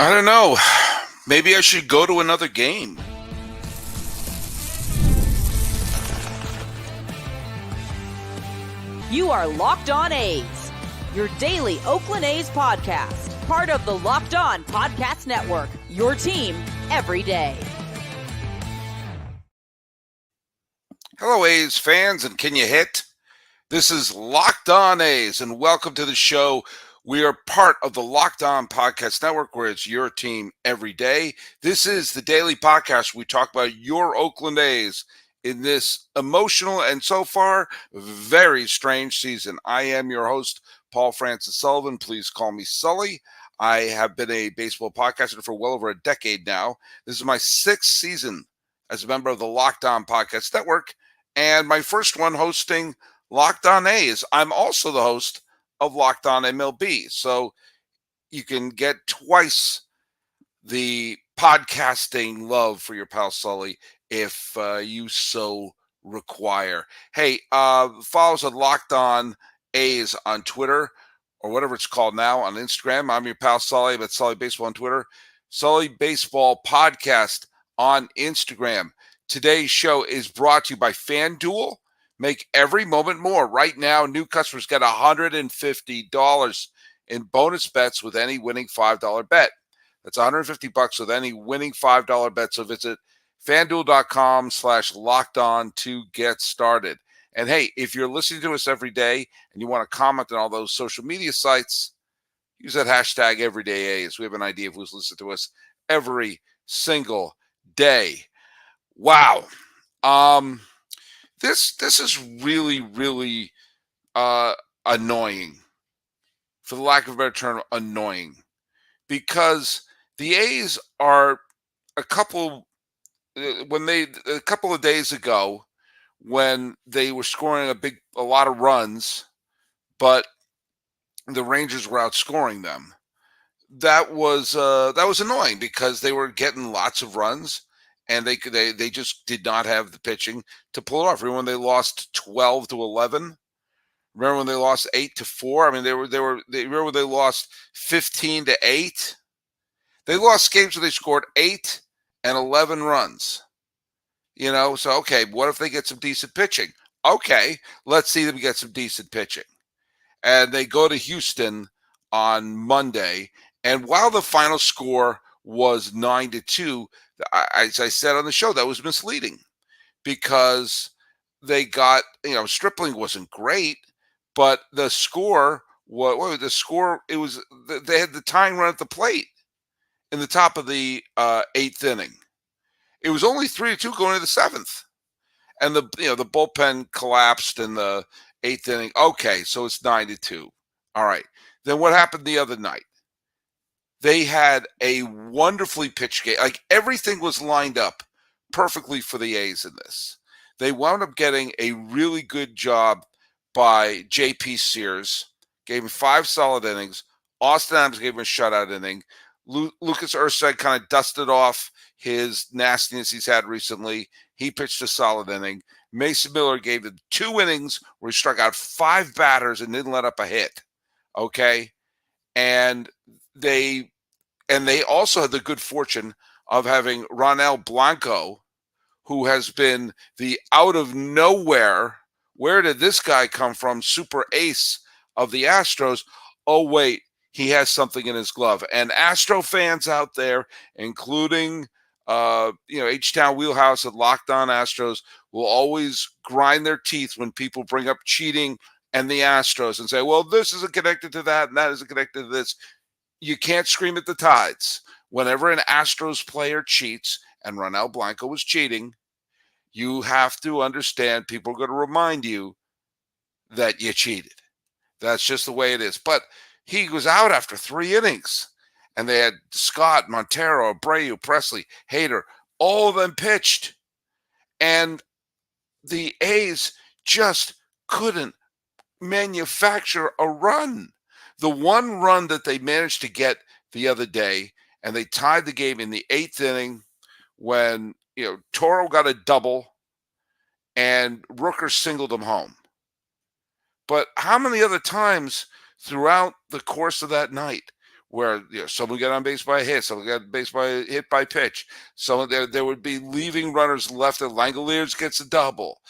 I don't know. Maybe I should go to another game. You are Locked On A's, your daily Oakland A's podcast, part of the Locked On Podcast Network, your team every day. Hello, A's fans, and can you hit? This is Locked On A's, and welcome to the show. We are part of the Locked On Podcast Network, where it's your team every day. This is the daily podcast where we talk about your Oakland A's in this emotional and so far very strange season. I am your host, Paul Francis Sullivan. Please call me Sully. I have been a baseball podcaster for well over a decade now. This is my sixth season as a member of the Locked On Podcast Network, and my first one hosting Locked On A's. I'm also the host of Locked On MLB, so you can get twice the podcasting love for your pal Sully if you so require. Hey, follow us at Locked On A's on Twitter, or whatever it's called now, on Instagram. I'm your pal Sully, but Sully Baseball on Twitter. Sully Baseball Podcast on Instagram. Today's show is brought to you by FanDuel. Make every moment more. Right now, new customers get $150 in bonus bets with any winning $5 bet. That's $150 with any winning $5 bet. So visit FanDuel.com/lockedon to get started. And hey, if you're listening to us every day and you want to comment on all those social media sites, use that hashtag EverydayAs. We have an idea of who's listening to us every single day. Wow. This is really annoying. For the lack of a better term, annoying. Because the A's are a couple of days ago, when they were scoring a lot of runs, but the Rangers were outscoring them. That was annoying because they were getting lots of runs, and they just did not have the pitching to pull it off. Remember when they lost 12-11? Remember when they lost 8-4? I mean, remember when they lost 15-8? They lost games where they scored 8 and 11 runs. So okay, what if they get some decent pitching? Okay, let's see them get some decent pitching. And they go to Houston on Monday, and while the final score was 9-2, as I said on the show, that was misleading because they got, Stripling wasn't great, but the score, it was, they had the tying run at the plate in the top of the eighth inning. It was only 3-2 going into the seventh. And the bullpen collapsed in the eighth inning. Okay, so it's 9-2. All right. Then what happened the other night? They had a wonderfully pitched game. Like, everything was lined up perfectly for the A's in this. They wound up getting a really good job by J.P. Sears. Gave him 5 solid innings. Austin Adams gave him a shutout inning. Lucas Erceg kind of dusted off his nastiness he's had recently. He pitched a solid inning. Mason Miller gave him 2 innings where he struck out 5 batters and didn't let up a hit. Okay? And they also had the good fortune of having Ronel Blanco, who has been the out of nowhere, where did this guy come from, super ace of the Astros. Oh, wait, he has something in his glove. And Astro fans out there, including H-Town Wheelhouse at Locked On Astros, will always grind their teeth when people bring up cheating and the Astros and say, well, this isn't connected to that and that isn't connected to this. You can't scream at the tides. Whenever an Astros player cheats, and Ronel Blanco was cheating, you have to understand people are going to remind you that you cheated. That's just the way it is. But he was out after 3 innings. And they had Scott, Montero, Abreu, Presley, Hader, all of them pitched. And the A's just couldn't manufacture a run. The one run that they managed to get the other day, and they tied the game in the 8th inning when, Toro got a double and Rooker singled him home. But how many other times throughout the course of that night where someone got on base by a hit, someone got on base by a hit by pitch. Someone there would be leaving runners left, and Langoliers gets a double.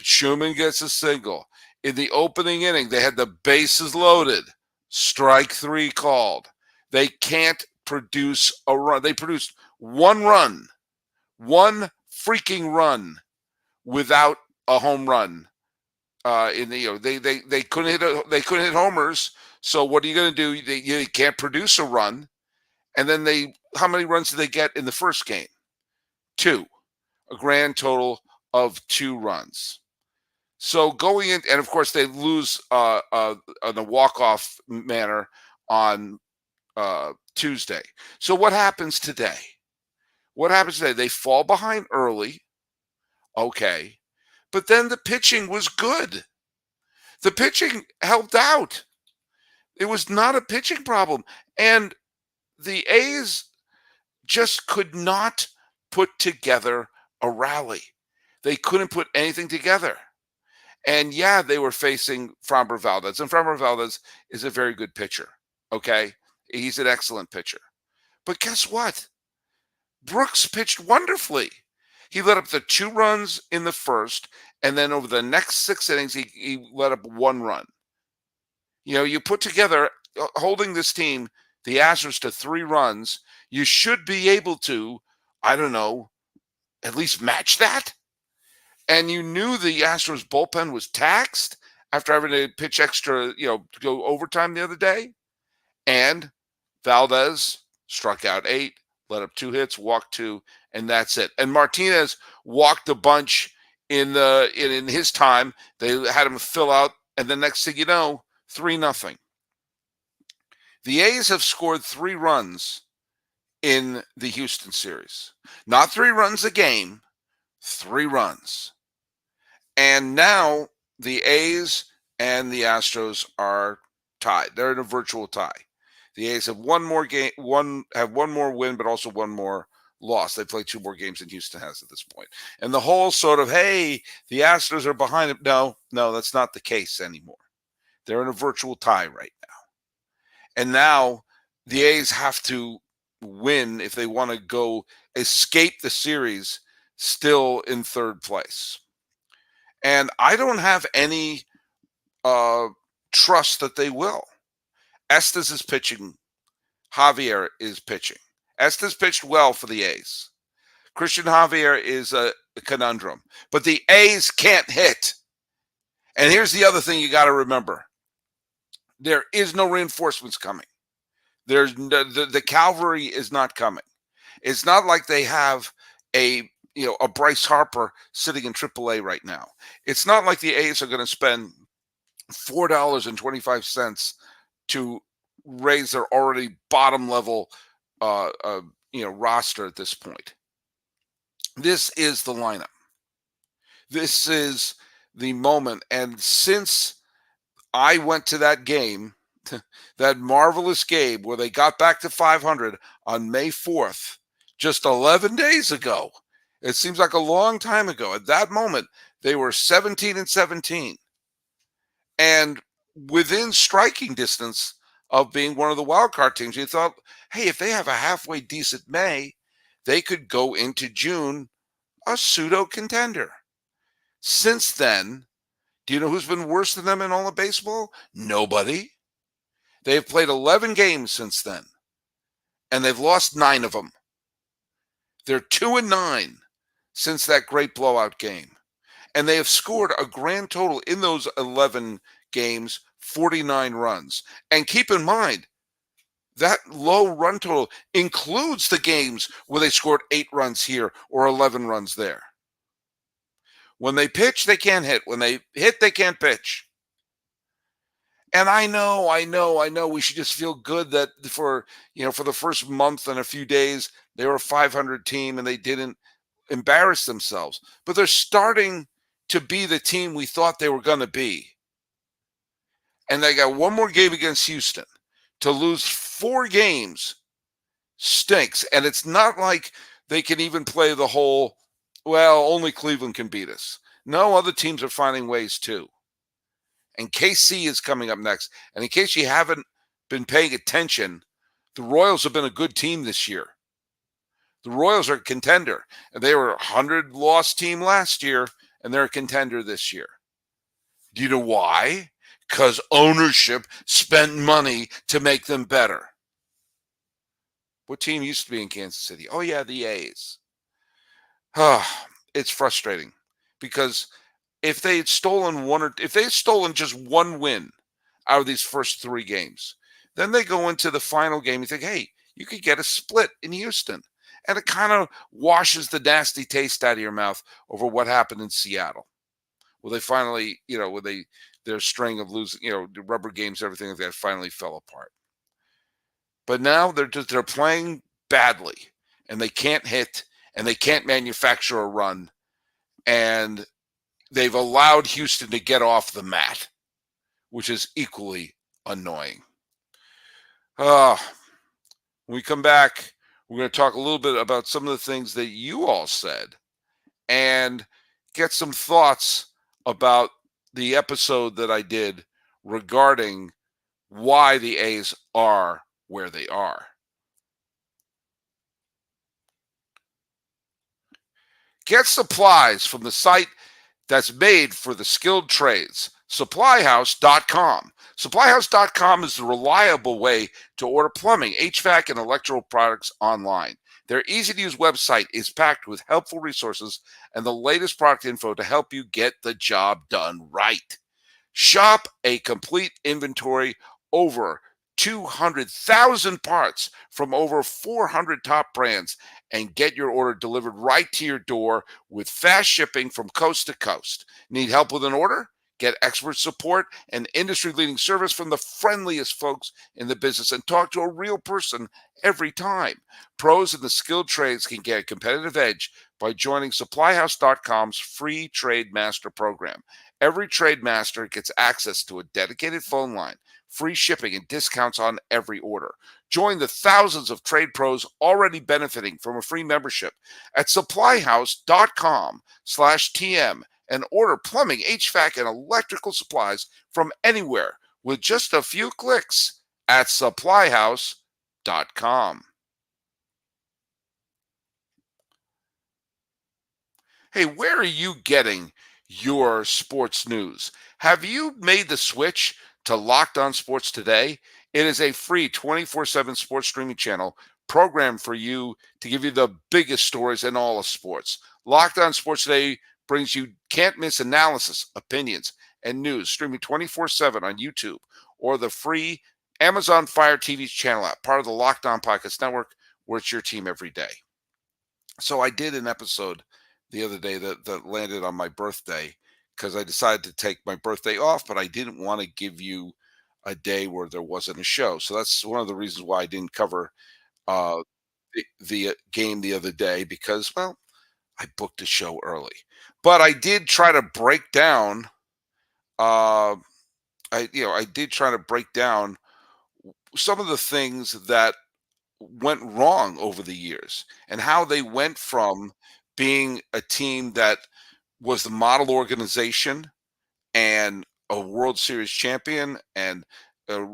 Schumann gets a single. In the opening inning, they had the bases loaded. Strike 3 called. They can't produce a run. They produced one freaking run without a home run. They couldn't hit homers. So what are you going to do? You can't produce a run. And then how many runs did they get in the first game? 2, a grand total of 2 runs. So going in, and of course they lose in a walk-off manner on Tuesday. So what happens today? They fall behind early. Okay. But then the pitching was good. The pitching helped out. It was not a pitching problem. And the A's just could not put together a rally. They couldn't put anything together. And yeah, they were facing Framber Valdez. And Framber Valdez is a very good pitcher. Okay? He's an excellent pitcher. But guess what? Brooks pitched wonderfully. He let up the 2 runs in the first, and then over the next 6 innings, he let up 1 run. You put together, holding this team, the Astros, to 3 runs, you should be able to, I don't know, at least match that. And you knew the Astros bullpen was taxed after having to pitch extra, to go overtime the other day. And Valdez struck out 8, let up 2 hits, walked 2, and that's it. And Martinez walked a bunch in his time. They had him fill out, and the next thing you know, 3-0. The A's have scored 3 runs in the Houston series. Not 3 runs a game, 3 runs. And now the A's and the Astros are tied. They're in a virtual tie. The A's have one more win, but also 1 more loss. They play 2 more games than Houston has at this point. And the whole sort of, hey, the Astros are behind them. No, that's not the case anymore. They're in a virtual tie right now. And now the A's have to win if they want to go escape the series still in 3rd place. And I don't have any trust that they will. Estes is pitching. Javier is pitching. Estes pitched well for the A's. Christian Javier is a conundrum. But the A's can't hit. And here's the other thing you got to remember. There is no reinforcements coming. There's the cavalry is not coming. It's not like they have a Bryce Harper sitting in AAA right now. It's not like the A's are going to spend $4.25 to raise their already bottom level roster at this point. This is the lineup. This is the moment. And since I went to that game, that marvelous game where they got back to 500 on May 4th, just 11 days ago. It seems like a long time ago. At that moment, they were 17-17. And within striking distance of being one of the wild card teams, you thought, hey, if they have a halfway decent May, they could go into June a pseudo contender. Since then, do you know who's been worse than them in all of baseball? Nobody. They have played 11 games since then, and they've lost 9 of them. They're 2-9 since that great blowout game. And they have scored a grand total in those 11 games, 49 runs. And keep in mind, that low run total includes the games where they scored 8 runs here or 11 runs there. When they pitch, they can't hit. When they hit, they can't pitch. And I know, we should just feel good that for the first month and a few days, they were a 500 team and they didn't embarrass themselves. But they're starting to be the team we thought they were going to be. And they got 1 more game against Houston. To lose 4 games stinks. And it's not like they can even play the whole, well, only Cleveland can beat us. No, other teams are finding ways too. And KC is coming up next. And in case you haven't been paying attention, The Royals have been a good team this year. The Royals are a contender, and they were a 100-loss team last year, and they're a contender this year. Do you know why? Because ownership spent money to make them better. What team used to be in Kansas City? Oh, yeah, the A's. It's frustrating because if they had stolen just one win out of these first 3 games, then they go into the final game and think, hey, you could get a split in Houston. And it kind of washes the nasty taste out of your mouth over what happened in Seattle. Well, they finally, their string of losing, the rubber games, everything like that finally fell apart. But now they're playing badly, and they can't hit, and they can't manufacture a run, and they've allowed Houston to get off the mat, which is equally annoying. When we come back, we're going to talk a little bit about some of the things that you all said and get some thoughts about the episode that I did regarding why the A's are where they are. Get supplies from the site that's made for the skilled trades, supplyhouse.com. Supplyhouse.com is the reliable way to order plumbing, HVAC, and electrical products online. Their easy-to-use website is packed with helpful resources and the latest product info to help you get the job done right. Shop a complete inventory, over 200,000 parts from over 400 top brands, and get your order delivered right to your door with fast shipping from coast to coast. Need help with an order? Get expert support and industry-leading service from the friendliest folks in the business, and talk to a real person every time. Pros in the skilled trades can get a competitive edge by joining supplyhouse.com's free Trade Master program. Every trade master gets access to a dedicated phone line, free shipping, and discounts on every order. Join the thousands of trade pros already benefiting from a free membership at supplyhouse.com/TM and order plumbing, HVAC, and electrical supplies from anywhere with just a few clicks at supplyhouse.com. Hey, where are you getting your sports news? Have you made the switch to Locked On Sports Today? It is a free 24/7 sports streaming channel programmed for you to give you the biggest stories in all of sports. Locked On Sports Today brings you can't-miss analysis, opinions, and news, streaming 24/7 on YouTube or the free Amazon Fire TV channel app, part of the Locked On Podcast Network, where it's your team every day. So I did an episode the other day that landed on my birthday because I decided to take my birthday off, but I didn't want to give you a day where there wasn't a show. So that's one of the reasons why I didn't cover uh, the game the other day, because, well, I booked a show early. But I did try to break down. I did try to break down some of the things that went wrong over the years and how they went from being a team that was the model organization and a World Series champion and a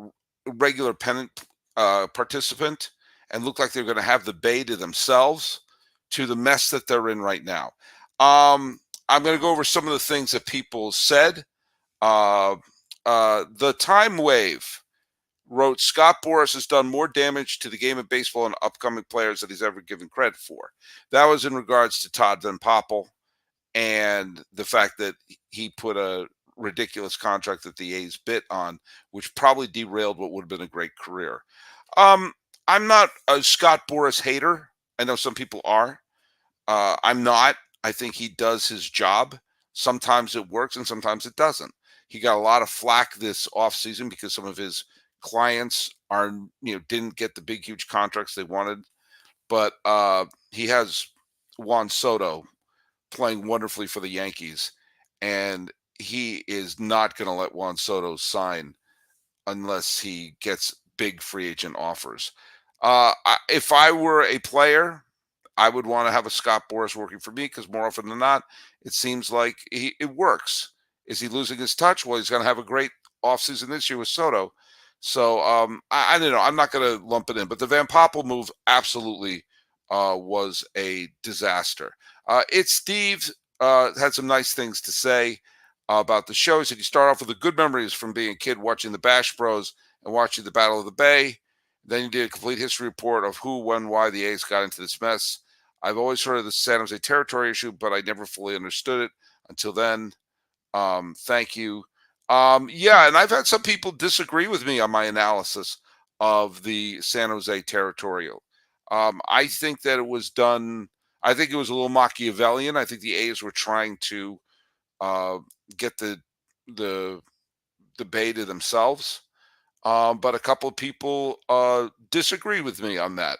regular pennant participant and looked like they're going to have the bay to themselves, to the mess that they're in right now. I'm going to go over some of the things that people said. The Time Wave wrote, Scott Boras has done more damage to the game of baseball and upcoming players than he's ever given credit for. That was in regards to Todd Van Poppel and the fact that he put a ridiculous contract that the A's bit on, which probably derailed what would have been a great career. I'm not a Scott Boras hater. I know some people are. I'm not. I think he does his job. Sometimes it works and sometimes it doesn't. He got a lot of flack this offseason because some of his clients didn't get the big, huge contracts they wanted. But he has Juan Soto playing wonderfully for the Yankees, and he is not going to let Juan Soto sign unless he gets big free agent offers. If I were a player, I would want to have a Scott Boras working for me, because more often than not, it seems like it works. Is he losing his touch? Well, he's going to have a great offseason this year with Soto. So I don't know. I'm not going to lump it in, but the Van Poppel move absolutely was a disaster. It's Steve had some nice things to say about the show. He said you start off with the good memories from being a kid watching the Bash Bros and watching the Battle of the Bay. Then you did a complete history report of who, when, why the A's got into this mess. I've always heard of the San Jose territory issue, but I never fully understood it until then. Thank you. Yeah, and I've had some people disagree with me on my analysis of the San Jose territorial. I think that it was done. I think it was a little Machiavellian. I think the A's were trying to uh, get the Bay to themselves. But a couple of people disagree with me on that.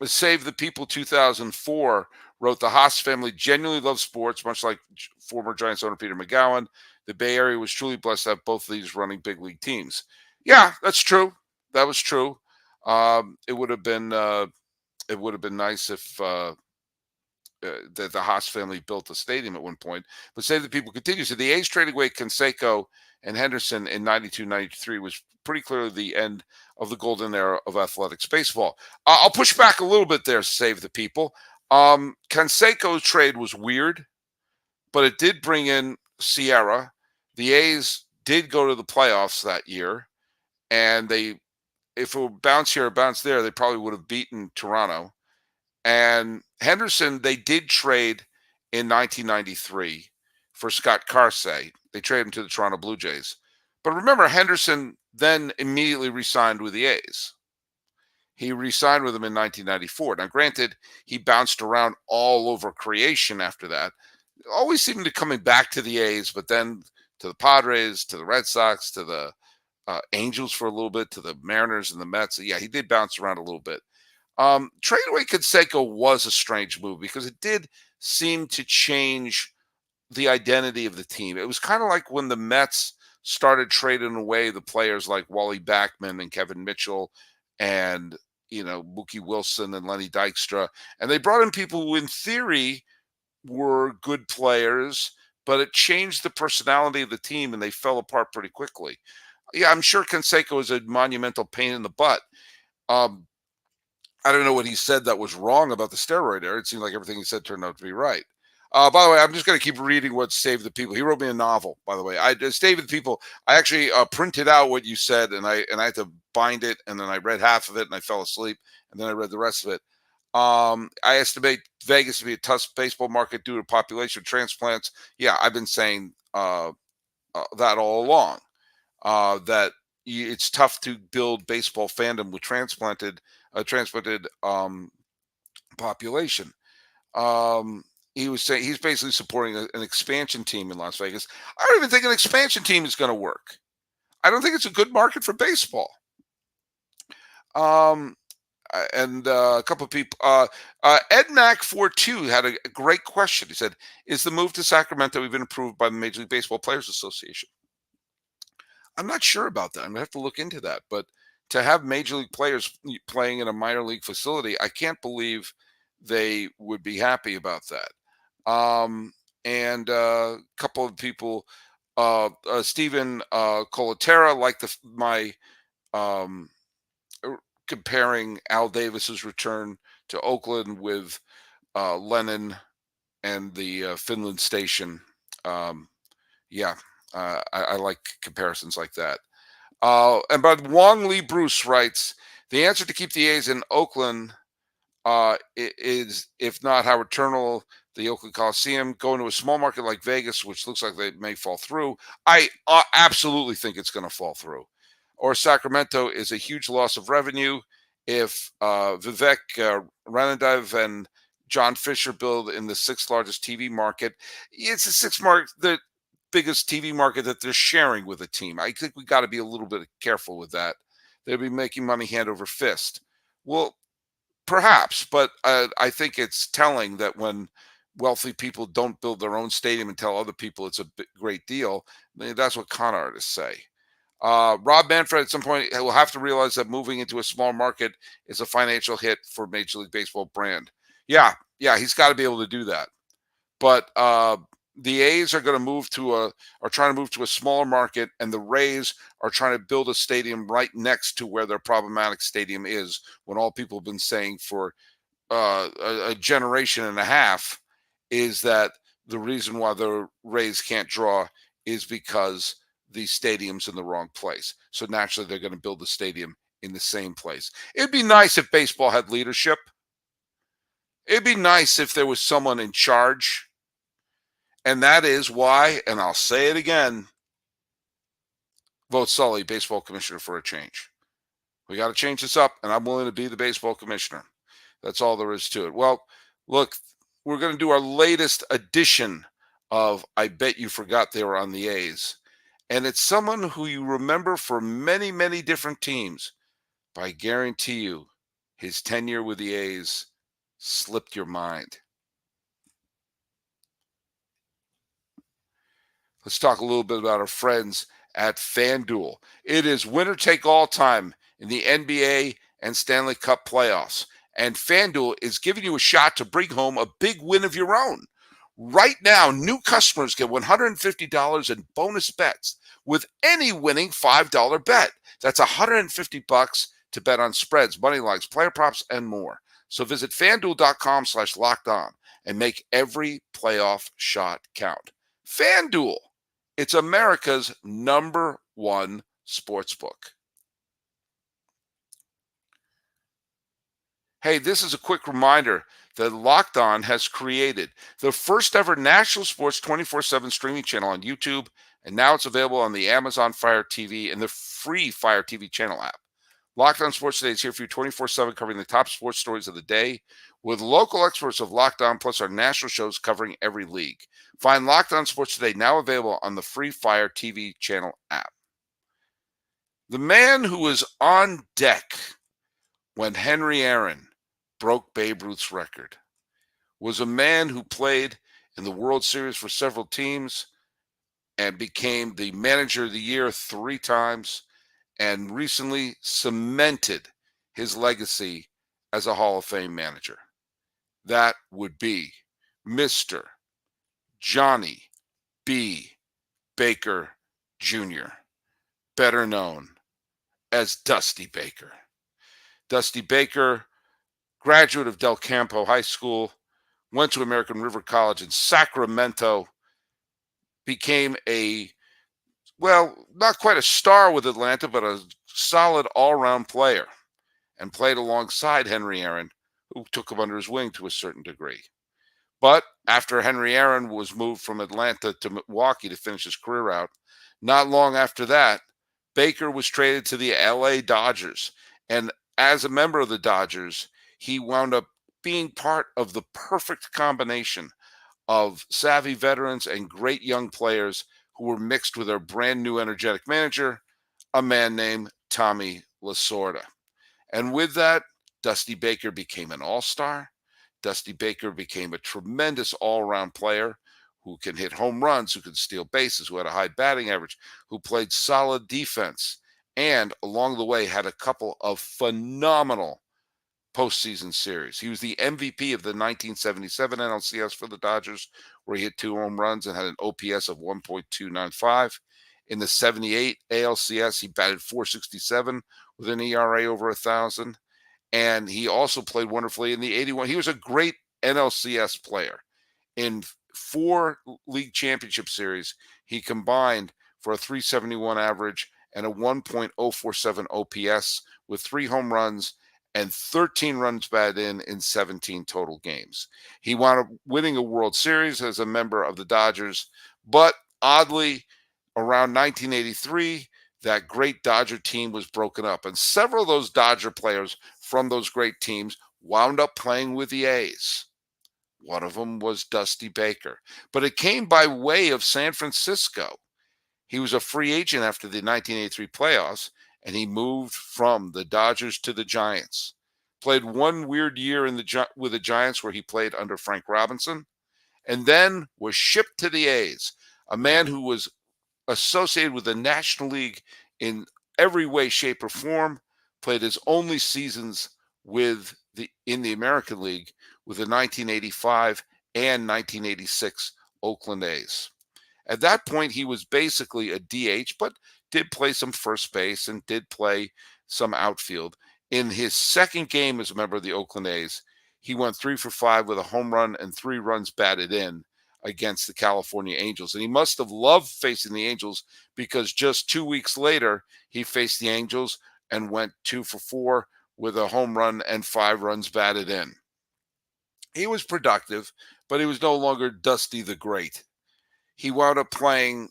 Save the People 2004 wrote the Haas family genuinely loves sports, much like former Giants owner Peter McGowan. The Bay Area was truly blessed to have both of these running big league teams. Yeah, that's true. That was true. It would have been nice if the Haas family built a stadium at one point. But Save the People continues. So the A's trading away Canseco and Henderson in 92-93 was pretty clearly the end of the golden era of athletics baseball. I'll push back a little bit there, Save the People. Canseco's trade was weird, but it did bring in Sierra. The A's did go to the playoffs that year, and if it would bounce here or bounce there, they probably would have beaten Toronto. And Henderson, they did trade in 1993 for Scott Carsey. They traded him to the Toronto Blue Jays. But remember, Henderson then immediately re-signed with the A's. He re-signed with them in 1994. Now, granted, he bounced around all over creation after that. Always seemed to coming back to the A's, but then to the Padres, to the Red Sox, to the Angels for a little bit, to the Mariners and the Mets. Yeah, he did bounce around a little bit. Trade away Canseco was a strange move because it did seem to change the identity of the team. It was kind of like when the Mets started trading away the players like Wally Backman and Kevin Mitchell and, Mookie Wilson and Lenny Dykstra. And they brought in people who, in theory, were good players, but it changed the personality of the team and they fell apart pretty quickly. Yeah, I'm sure Canseco is a monumental pain in the butt. I don't know what he said that was wrong about the steroid era. It seemed like everything he said turned out to be right. By the way, I'm just going to keep reading what Save the People. He wrote me a novel, by the way. Save the People. I actually printed out what you said, and I had to bind it, and then I read half of it, and I fell asleep, and then I read the rest of it. I estimate Vegas to be a tough baseball market due to population transplants. Yeah, I've been saying that all along. That it's tough to build baseball fandom with transplanted population. He was saying he's basically supporting an expansion team in Las Vegas. I don't even think an expansion team is going to work. I don't think it's a good market for baseball. And a couple of people, Ed Mac 42 had a great question. He said, "Is the move to Sacramento even approved by the Major League Baseball Players Association?" I'm not sure about that. I'm going to have to look into that. But to have major league players playing in a minor league facility, I can't believe they would be happy about that. And a couple of people, Stephen Colaterra, liked my comparing Al Davis's return to Oakland with Lennon and the Finland station. Yeah. I like comparisons like that. And but Wong Lee Bruce writes, the answer to keep the A's in Oakland is, if not Howard Turner, the Oakland Coliseum, going to a small market like Vegas, which looks like they may fall through. I absolutely think it's going to fall through. Or Sacramento is a huge loss of revenue. If Vivek Ranadive and John Fisher build in the sixth largest TV market, it's a sixth market that biggest TV market that they're sharing with a team. I think we got to be a little bit careful with that. They'll be making money hand over fist. Well, perhaps, but I think it's telling that when wealthy people don't build their own stadium and tell other people it's a great deal, that's what con artists say. Rob Manfred at some point will have to realize that moving into a small market is a financial hit for Major League Baseball brand. Yeah, he's got to be able to do that. But The A's are going to are trying to move to a smaller market, and the Rays are trying to build a stadium right next to where their problematic stadium is, when all people have been saying for a generation and a half is that the reason why the Rays can't draw is because the stadium's in the wrong place. So naturally, they're going to build the stadium in the same place. It'd be nice if baseball had leadership. It'd be nice if there was someone in charge. And that is why, and I'll say it again, vote Sully, baseball commissioner, for a change. We got to change this up, and I'm willing to be the baseball commissioner. That's all there is to it. Well, look, we're going to do our latest edition of I Bet You Forgot They Were on the A's. And it's someone who you remember for many, many different teams. But I guarantee you, his tenure with the A's slipped your mind. Let's talk a little bit about our friends at FanDuel. It is winner take all time in the NBA and Stanley Cup playoffs. And FanDuel is giving you a shot to bring home a big win of your own. Right now, new customers get $150 in bonus bets with any winning $5 bet. That's $150 to bet on spreads, money lines, player props, and more. So visit FanDuel.com/lockedon and make every playoff shot count. FanDuel, it's America's #1 sportsbook. Hey, this is a quick reminder that Locked On has created the first ever national sports 24/7 streaming channel on YouTube, and now it's available on the Amazon Fire TV and the free Fire TV channel app. Locked On Sports Today is here for you 24/7, covering the top sports stories of the day with local experts of Locked On, plus our national shows covering every league. Find Locked On Sports Today now available on the free Fire TV channel app. The man who was on deck when Henry Aaron broke Babe Ruth's record was a man who played in the World Series for several teams and became the manager of the year 3 times and recently cemented his legacy as a Hall of Fame manager. That would be Mr. Johnny B. Baker Jr., better known as Dusty Baker. Dusty Baker, graduate of Del Campo High School, went to American River College in Sacramento, became not quite a star with Atlanta, but a solid all-around player, and played alongside Henry Aaron, who took him under his wing to a certain degree. But after Henry Aaron was moved from Atlanta to Milwaukee to finish his career out, not long after that, Baker was traded to the LA Dodgers. And as a member of the Dodgers, he wound up being part of the perfect combination of savvy veterans and great young players who were mixed with our brand new energetic manager, a man named Tommy Lasorda. And with that, Dusty Baker became an all-star. Dusty Baker became a tremendous all-around player who can hit home runs, who can steal bases, who had a high batting average, who played solid defense, and along the way had a couple of phenomenal postseason series. He was the MVP of the 1977 NLCS for the Dodgers, where he hit 2 home runs and had an OPS of 1.295. In the 78 ALCS, he batted .467 with an ERA over 1,000. And he also played wonderfully in the 81. He was a great NLCS player. In 4 league championship series, he combined for a .371 average and a 1.047 OPS with 3 home runs and 13 runs batted in 17 total games. He wound up winning a World Series as a member of the Dodgers, but oddly, around 1983, that great Dodger team was broken up, and several of those Dodger players from those great teams wound up playing with the A's. One of them was Dusty Baker, but it came by way of San Francisco. He was a free agent after the 1983 playoffs, and he moved from the Dodgers to the Giants. Played 1 weird year with the Giants where he played under Frank Robinson, and then was shipped to the A's, a man who was associated with the National League in every way, shape, or form, played his only seasons in the American League with the 1985 and 1986 Oakland A's. At that point, he was basically a DH, but did play some first base and did play some outfield. In his second game as a member of the Oakland A's, he went 3 for 5 with a home run and 3 runs batted in against the California Angels. And he must have loved facing the Angels because just 2 weeks later, he faced the Angels and went 2 for 4 with a home run and 5 runs batted in. He was productive, but he was no longer Dusty the Great. He wound up playing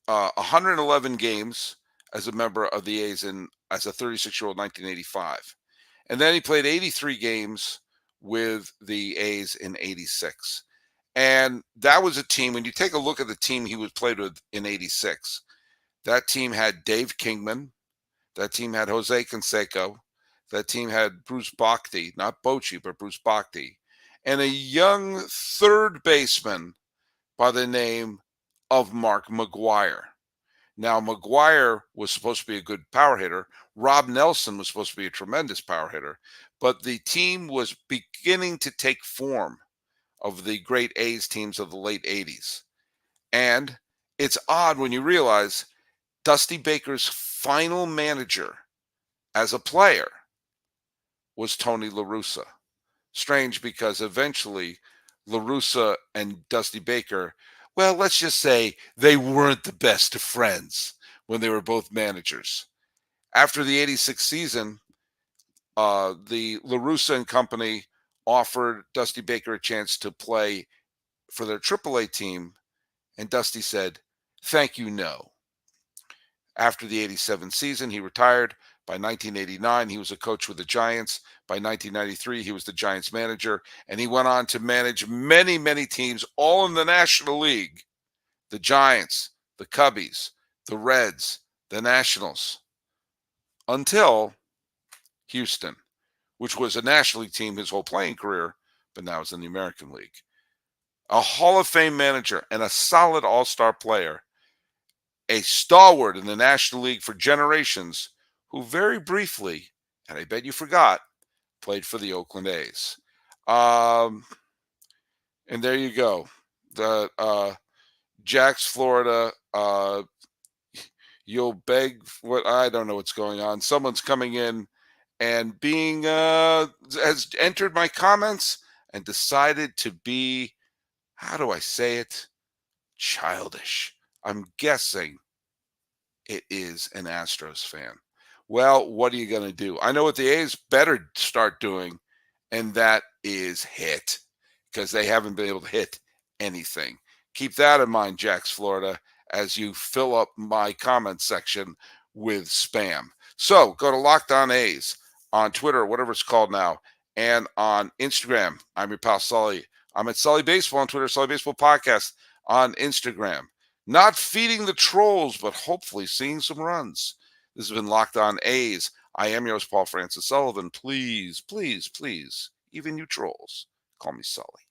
111 games as a member of the A's as a 36-year-old in 1985. And then he played 83 games with the A's in 86. And that was a team, when you take a look at the team he was played with in 86, that team had Dave Kingman, that team had Jose Canseco, that team had Bruce Bochy, not Bochy, but Bruce Bochy, and a young third baseman by the name of Mark McGwire. Now, McGwire was supposed to be a good power hitter. Rob Nelson was supposed to be a tremendous power hitter. But the team was beginning to take form of the great A's teams of the late 80s. And it's odd when you realize Dusty Baker's final manager as a player was Tony La Russa. Strange, because eventually La Russa and Dusty Baker, well, let's just say they weren't the best of friends when they were both managers. After the 86 season, the La Russa and company offered Dusty Baker a chance to play for their AAA team, and Dusty said, "Thank you, no." After the 87 season, he retired. By 1989, he was a coach with the Giants. By 1993, he was the Giants manager, and he went on to manage many, many teams, all in the National League. The Giants, the Cubbies, the Reds, the Nationals, until Houston, which was a National League team his whole playing career, but now is in the American League. A Hall of Fame manager and a solid all-star player, a stalwart in the National League for generations, who very briefly, and I bet you forgot, played for the Oakland A's. And there you go. The Jax, Florida, you'll beg what, I don't know what's going on. Someone's coming in and has entered my comments and decided to be, how do I say it? Childish. I'm guessing it is an Astros fan. Well, what are you going to do? I know what the A's better start doing, and that is hit, because they haven't been able to hit anything. Keep that in mind, Jax, Florida, as you fill up my comment section with spam. So go to Locked On A's on Twitter, whatever it's called now, and on Instagram. I'm your pal Sully. I'm at Sully Baseball on Twitter, Sully Baseball Podcast on Instagram. Not feeding the trolls, but hopefully seeing some runs. This has been Locked On A's. I am yours, Paul Francis Sullivan. Please, please, please, even you trolls, call me Sully.